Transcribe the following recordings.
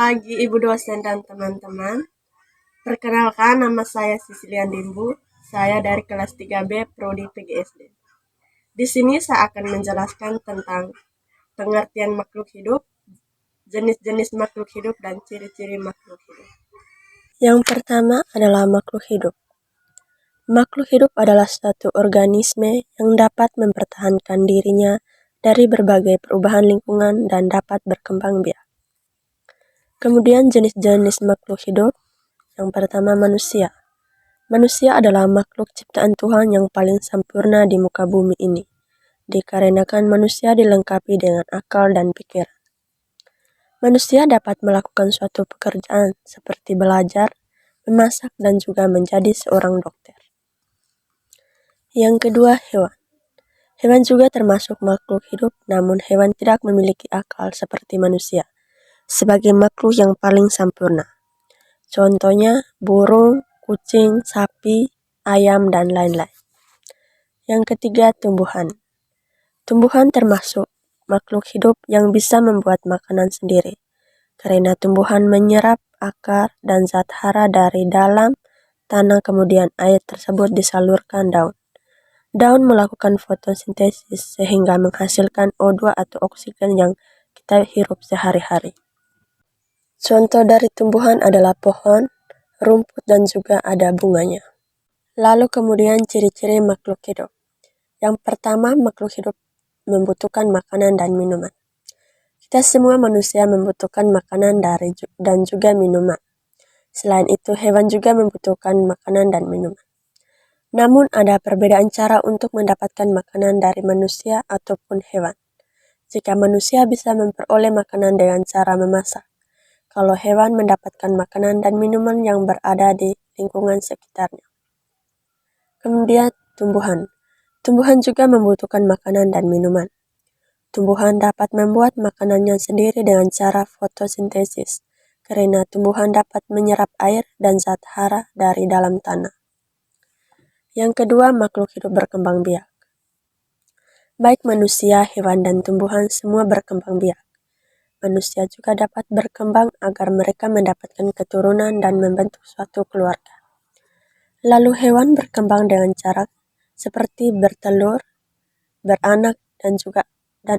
pagi Ibu dosen dan teman-teman. Perkenalkan, nama saya Sisilian Dimbu. Saya dari kelas 3B Prodi PGSD. Di sini saya akan menjelaskan tentang pengertian makhluk hidup, jenis-jenis makhluk hidup, dan ciri-ciri makhluk hidup. Yang pertama adalah makhluk hidup. Makhluk hidup adalah suatu organisme yang dapat mempertahankan dirinya dari berbagai perubahan lingkungan dan dapat berkembang biak. Kemudian jenis-jenis makhluk hidup. Yang pertama manusia. Manusia adalah makhluk ciptaan Tuhan yang paling sempurna di muka bumi ini, dikarenakan manusia dilengkapi dengan akal dan pikiran. Manusia dapat melakukan suatu pekerjaan seperti belajar, memasak, dan juga menjadi seorang dokter. Yang kedua, hewan. Hewan juga termasuk makhluk hidup, namun hewan tidak memiliki akal seperti manusia, sebagai makhluk yang paling sempurna. Contohnya burung, kucing, sapi, ayam, dan lain-lain. Yang ketiga, tumbuhan. Tumbuhan termasuk makhluk hidup yang bisa membuat makanan sendiri, karena tumbuhan menyerap akar dan zat hara dari dalam tanah, kemudian air tersebut disalurkan daun. Daun melakukan fotosintesis sehingga menghasilkan O2 atau oksigen yang kita hirup sehari-hari. Contoh dari tumbuhan adalah pohon, rumput, dan juga ada bunganya. Lalu kemudian ciri-ciri makhluk hidup. Yang pertama, makhluk hidup membutuhkan makanan dan minuman. Kita semua manusia membutuhkan makanan dan juga minuman. Selain itu, hewan juga membutuhkan makanan dan minuman. Namun ada perbedaan cara untuk mendapatkan makanan dari manusia ataupun hewan. Jika manusia bisa memperoleh makanan dengan cara memasak, kalau hewan mendapatkan makanan dan minuman yang berada di lingkungan sekitarnya. Kemudian tumbuhan. Tumbuhan juga membutuhkan makanan dan minuman. Tumbuhan dapat membuat makanannya sendiri dengan cara fotosintesis, karena tumbuhan dapat menyerap air dan zat hara dari dalam tanah. Yang kedua, makhluk hidup berkembang biak. Baik manusia, hewan, dan tumbuhan semua berkembang biak. Manusia juga dapat berkembang agar mereka mendapatkan keturunan dan membentuk suatu keluarga. Lalu hewan berkembang dengan cara seperti bertelur, beranak, dan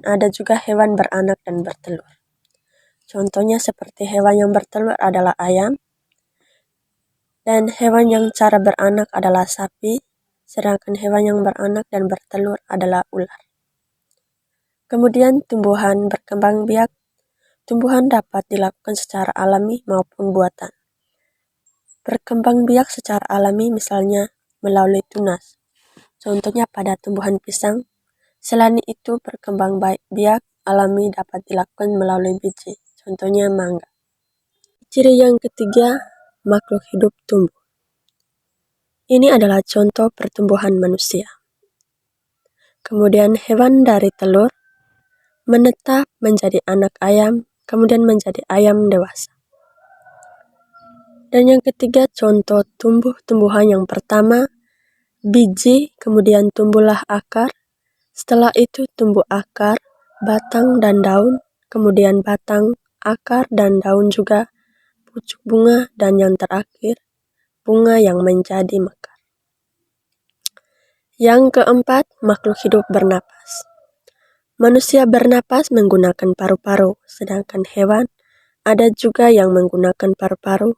ada juga hewan beranak dan bertelur. Contohnya seperti hewan yang bertelur adalah ayam, dan hewan yang cara beranak adalah sapi, sedangkan hewan yang beranak dan bertelur adalah ular. Kemudian tumbuhan berkembang biak. Tumbuhan dapat dilakukan secara alami maupun buatan. Berkembang biak secara alami misalnya melalui tunas. Contohnya pada tumbuhan pisang. Selain itu, berkembang biak alami dapat dilakukan melalui biji. Contohnya mangga. Ciri yang ketiga, makhluk hidup tumbuh. Ini adalah contoh pertumbuhan manusia. Kemudian hewan dari telur menetap menjadi anak ayam, kemudian menjadi ayam dewasa. Dan yang ketiga, contoh tumbuhan yang pertama, biji, kemudian tumbuhlah akar. Setelah itu tumbuh akar, batang, dan daun, kemudian batang, akar, dan daun juga, pucuk bunga, dan yang terakhir, bunga yang menjadi mekar. Yang keempat, makhluk hidup bernapas. Manusia bernapas menggunakan paru-paru, sedangkan hewan ada juga yang menggunakan paru-paru,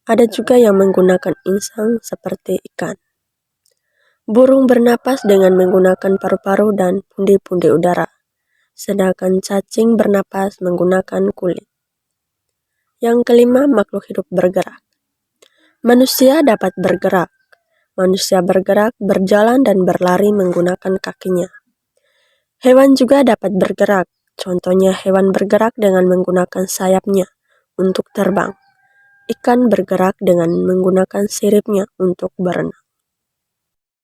ada juga yang menggunakan insang seperti ikan. Burung bernapas dengan menggunakan paru-paru dan pundi-pundi udara, sedangkan cacing bernapas menggunakan kulit. Yang kelima, makhluk hidup bergerak. Manusia dapat bergerak. Manusia bergerak, berjalan, dan berlari menggunakan kakinya. Hewan juga dapat bergerak. Contohnya hewan bergerak dengan menggunakan sayapnya untuk terbang. Ikan bergerak dengan menggunakan siripnya untuk berenang.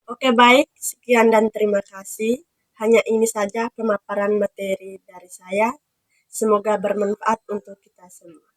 Oke, baik, sekian dan terima kasih. Hanya ini saja pemaparan materi dari saya. Semoga bermanfaat untuk kita semua.